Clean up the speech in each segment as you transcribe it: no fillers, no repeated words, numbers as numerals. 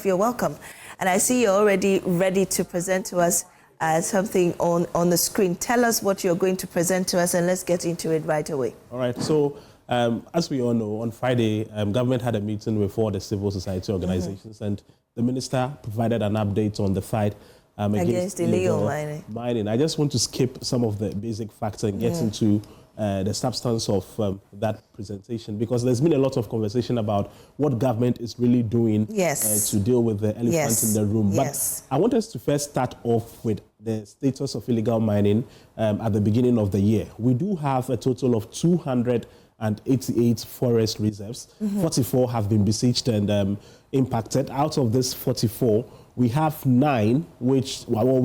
you're welcome. And I see you're already ready to present to us something on the screen. Tell us what you're going to present to us, and let's get into it right away. All right. So, as we all know, on Friday, government had a meeting with all the civil society organizations, and the minister provided an update on the fight against illegal mining. I just want to skip some of the basic facts and get into the substance of that presentation, because there's been a lot of conversation about what government is really doing to deal with the elephant in the room. But I want us to first start off with the status of illegal mining at the beginning of the year. We do have a total of 288 forest reserves. 44 have been besieged and impacted. Out of this 44, we have 9, we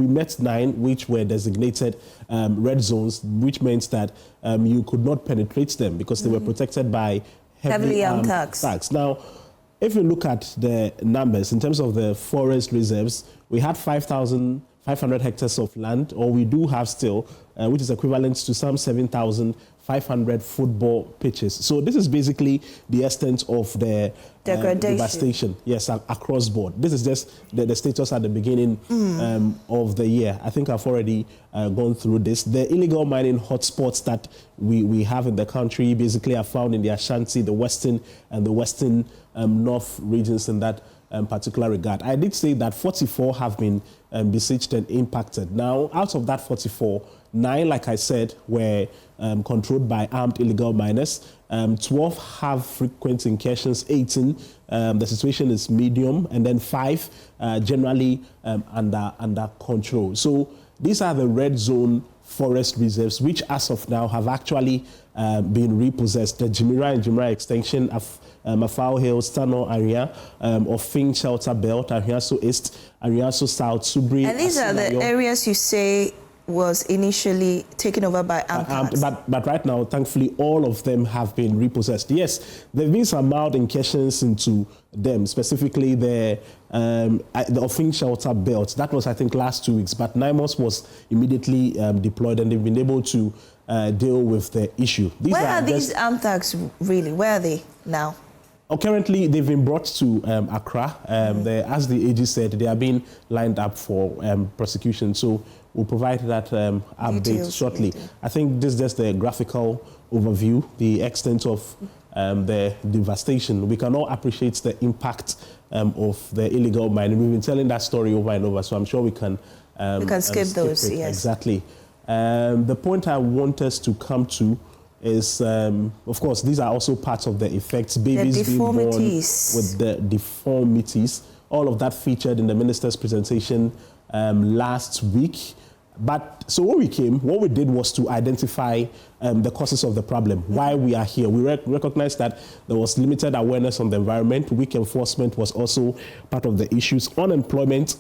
met 9, which were designated red zones, which means that you could not penetrate them because they were protected by heavily armed thugs. Now, if you look at the numbers, in terms of the forest reserves, we had 5,500 hectares of land, or we do have still, which is equivalent to some 7,500 football pitches. So this is basically the extent of the devastation, across board. This is just the status at the beginning of the year. I think I've already gone through this. The illegal mining hotspots that we have in the country basically are found in the Ashanti, the Western, and the Western North regions in that particular regard. I did say that 44 have been besieged and impacted. Now, out of that 44, 9, like I said, were controlled by armed illegal miners. 12 have frequent incursions, 18, the situation is medium, and then 5 generally under control. So these are the red zone forest reserves, which as of now have actually been repossessed. The Jimira and Jimira extension of Mafao Hills, Tano area of Fing Shelter Belt, Ariaso East, Ariaso South, Subri. And these are the areas you say was initially taken over by armed thugs. But right now, thankfully, all of them have been repossessed. Yes, there have been some mild incursions into them, specifically the Offing Shelter Belt. That was, I think, last 2 weeks. But NIMOS was immediately deployed, and they've been able to deal with the issue. Where are these armed thugs really? Where are they now? Currently, they've been brought to Accra. As the AG said, they are being lined up for prosecution. So we'll provide that update shortly. I think this is just the graphical overview, the extent of the devastation. We can all appreciate the impact of the illegal mining. We've been telling that story over and over, so I'm sure we can skip those. Yes, exactly. The point I want us to come to is, of course, these are also parts of the effects. Babies being born with the deformities. All of that featured in the minister's presentation last week. But so what we did was to identify the causes of the problem, why we are here. We recognized that there was limited awareness on the environment. Weak enforcement was also part of the issues. Unemployment,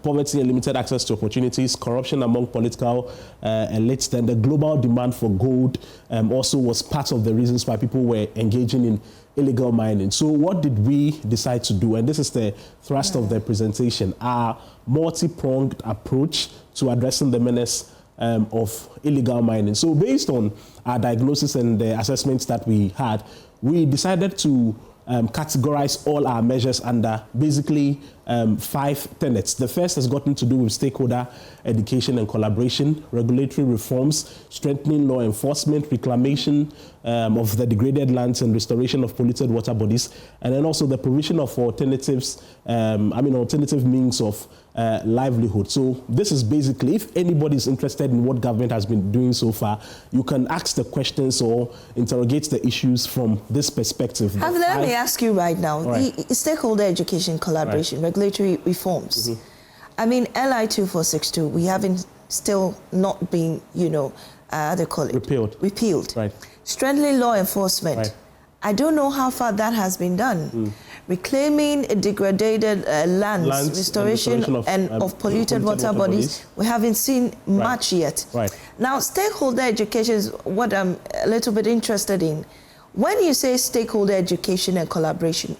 poverty and limited access to opportunities, corruption among political elites, then the global demand for gold also was part of the reasons why people were engaging in illegal mining. So what did we decide to do? And this is the thrust of the presentation, our multi-pronged approach to addressing the menace of illegal mining. So based on our diagnosis and the assessments that we had, we decided to categorize all our measures under basically 5 tenets. The first has gotten to do with stakeholder education and collaboration, regulatory reforms, strengthening law enforcement, reclamation of the degraded lands and restoration of polluted water bodies, and then also the provision of alternatives, alternative means of livelihood. So this is basically, if anybody is interested in what government has been doing so far, you can ask the questions or interrogate the issues from this perspective. Let me ask you right now, the stakeholder education, collaboration, regulatory reforms. I mean, LI 2462, we haven't still not been, how they call it? Repealed. Right. Strengthening law enforcement. Right. I don't know how far that has been done. Reclaiming degraded lands, restoration of polluted water bodies. We haven't seen much yet. Right. Now, stakeholder education is what I'm a little bit interested in. When you say stakeholder education and collaboration,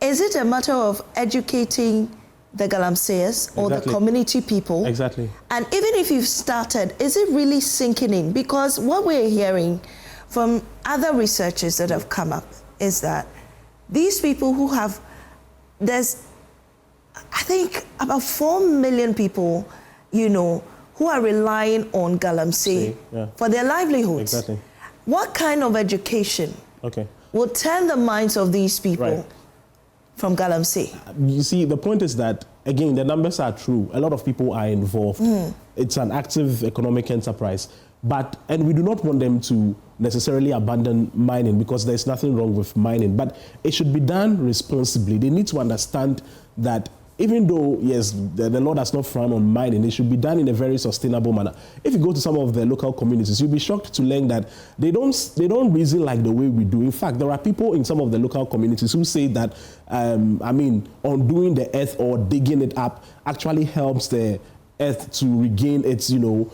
is it a matter of educating the Galamseyers or the community people? Exactly. And even if you've started, is it really sinking in? Because what we're hearing from other researchers that have come up is that these people who have, there's think about 4 million people, you know, who are relying on Galamsey for their livelihoods. Exactly. What kind of education will turn the minds of these people from Galamsey? You see, the point is that, again, the numbers are true. A lot of people are involved. It's an active economic enterprise. And we do not want them to necessarily abandon mining, because there's nothing wrong with mining. But it should be done responsibly. They need to understand that even though, yes, the law does not frown on mining, it should be done in a very sustainable manner. If you go to some of the local communities, you'll be shocked to learn that they don't reason like the way we do. In fact, there are people in some of the local communities who say that, undoing the earth or digging it up actually helps the earth to regain its,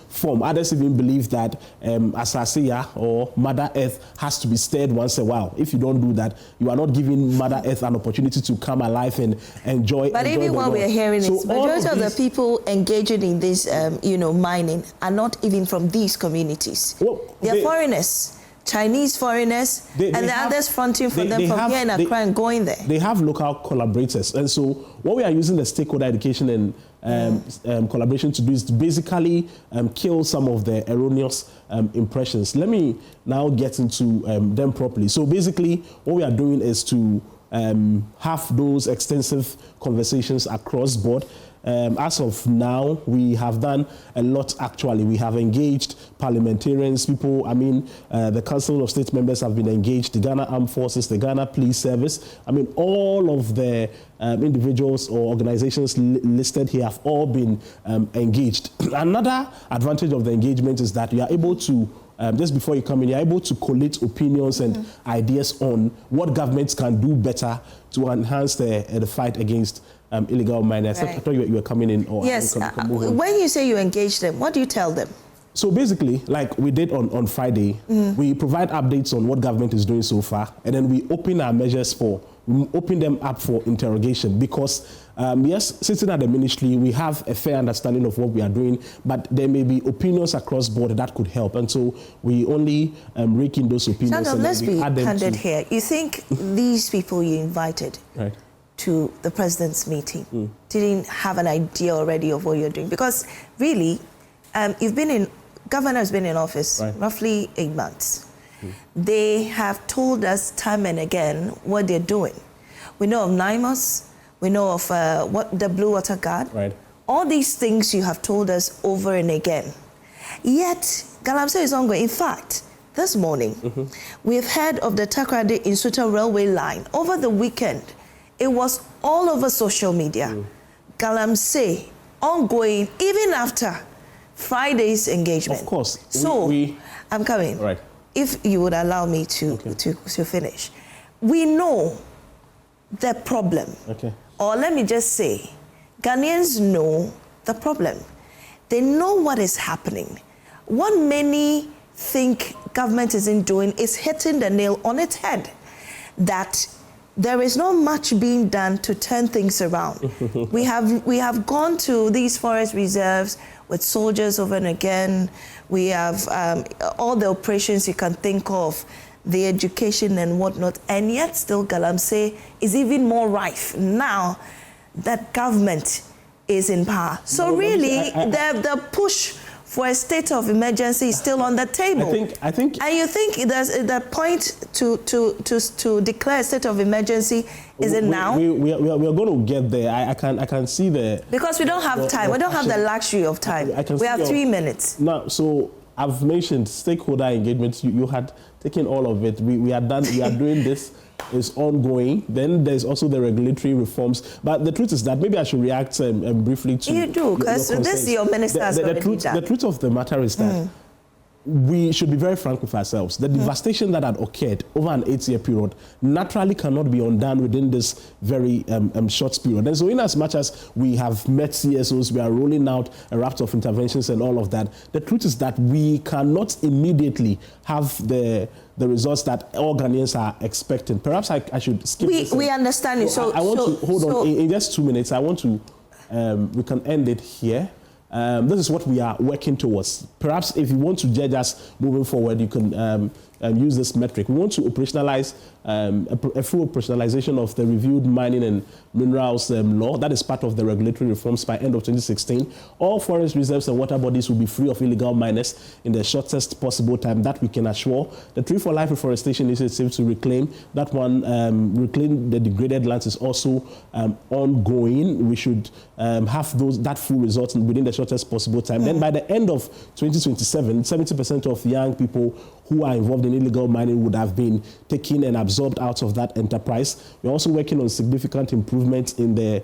form. Others even believe that Asasiya or Mother Earth has to be stirred once a while. If you don't do that, you are not giving Mother Earth an opportunity to come alive and enjoy. But even what we are hearing is majority of the people engaging in this, mining are not even from these communities. Well, they are foreigners. Chinese foreigners, and the others fronting for them from here in Accra and going there. They have local collaborators. And so what we are using the stakeholder education and collaboration to do is to basically kill some of the erroneous impressions. Let me now get into them properly. So basically what we are doing is to have those extensive conversations across board. As of now, we have done a lot actually. We have engaged parliamentarians, people, the Council of State members have been engaged, the Ghana Armed Forces, the Ghana Police Service. All of the individuals or organizations listed here have all been engaged. Another advantage of the engagement is that you are able to just before you come in, you're able to collate opinions and ideas on what governments can do better to enhance the fight against illegal mining. I thought you were coming in. Yes. When you say you engage them, what do you tell them? So basically, like we did on Friday, we provide updates on what government is doing so far, and then we open our measures we open them up for interrogation, because yes, sitting at the ministry, we have a fair understanding of what we are doing, but there may be opinions across board that could help, and so we only rake in those opinions. Schandorf, let's be candid here. You think these people you invited to the president's meeting didn't have an idea already of what you're doing? Because really, governor has been in office roughly 8 months. They have told us time and again what they're doing. We know of NIMOS, we know of the Blue Water Guard. All these things you have told us over and again. Yet, Galamsey is ongoing. In fact, this morning, we've heard of the Takoradi Insuta railway line. Over the weekend, it was all over social media. Galamsey, ongoing, even after Friday's engagement. Of course. So, I'm coming. If you would allow me to finish. We know the problem. Or let me just say, Ghanaians know the problem. They know what is happening. What many think government isn't doing is hitting the nail on its head. That there is not much being done to turn things around. We have gone to these forest reserves with soldiers over and again. We have all the operations you can think of, the education and whatnot, and yet still Galamsey is even more rife now that government is in power. So really, the push for a state of emergency is still on the table. I think. And you think there's the point to declare a state of emergency is it now? We are going to get there. I can see the. Because we don't have time. We don't have the luxury of time. We have 3 minutes. Now, so I've mentioned stakeholder engagement. You had taken all of it. We are done. We are doing this. Is ongoing. Then there's also the regulatory reforms. But the truth is that maybe I should react briefly to. You do, because this your minister has already done. The truth of the matter is that we should be very frank with ourselves. The devastation that had occurred over an 8-year period naturally cannot be undone within this very short period. And so in as much as we have met CSOs, we are rolling out a raft of interventions and all of that, the truth is that we cannot immediately have the results that all Ghanaians are expecting. Perhaps I should skip this. We understand you. So I want to hold on in just 2 minutes. I want to, we can end it here. This is what we are working towards. Perhaps if you want to judge us moving forward, you can use this metric. We want to operationalize a full operationalization of the reviewed mining and minerals law. That is part of the regulatory reforms by end of 2016. All forest reserves and water bodies will be free of illegal miners in the shortest possible time. That we can assure. The Tree for Life Reforestation Initiative to reclaim that one, reclaim the degraded lands is also ongoing. We should have that full result within the shortest possible time. Then by the end of 2027, 70% of young people who are involved in illegal mining would have been taken and absorbed out of that enterprise. We're also working on significant improvements in the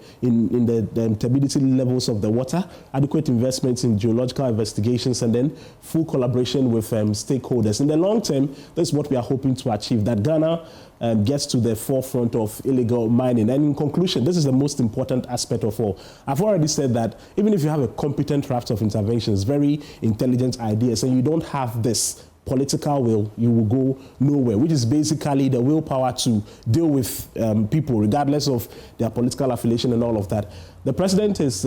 turbidity levels of the water, adequate investments in geological investigations, and then full collaboration with stakeholders. In the long term, this is what we are hoping to achieve, that Ghana gets to the forefront of illegal mining. And in conclusion, this is the most important aspect of all. I've already said that even if you have a competent raft of interventions, very intelligent ideas, and you don't have this political will, you will go nowhere, which is basically the willpower to deal with people, regardless of their political affiliation and all of that. The president is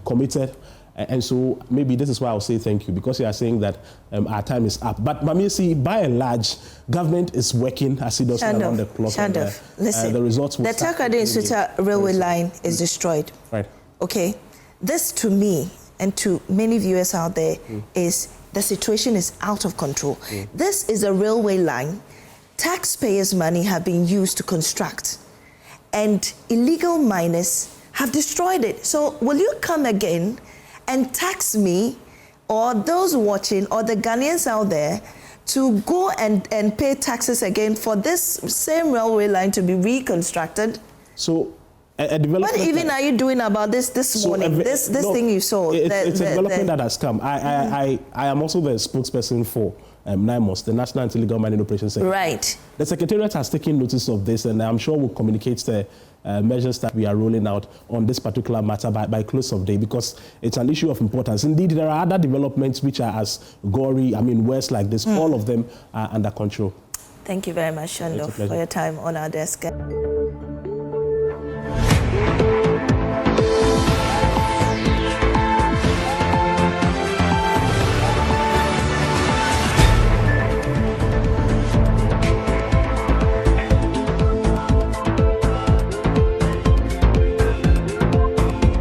committed, and so maybe this is why I'll say thank you, because you are saying that our time is up. But Mamiesi, by and large, government is working assiduously around the clock. Listen, the results will the Takoradi Nsuta railway line is destroyed. Right. Okay. This, to me, and to many viewers out there, is the situation is out of control. This is a railway line. Taxpayers' money have been used to construct, and illegal miners have destroyed it. So will you come again and tax me or those watching or the Ghanaians out there to go and pay taxes again for this same railway line to be reconstructed? So what even are you doing about this morning? This thing you saw? It's a development that has come. I am also the spokesperson for NIMOS, the National Anti-Illegal Mining Operations Center. Right. The Secretariat has taken notice of this, and I'm sure we'll communicate the measures that we are rolling out on this particular matter by close of day, because it's an issue of importance. Indeed, there are other developments which are as gory, worse like this. All of them are under control. Thank you very much, Schandorf, for your time on our desk.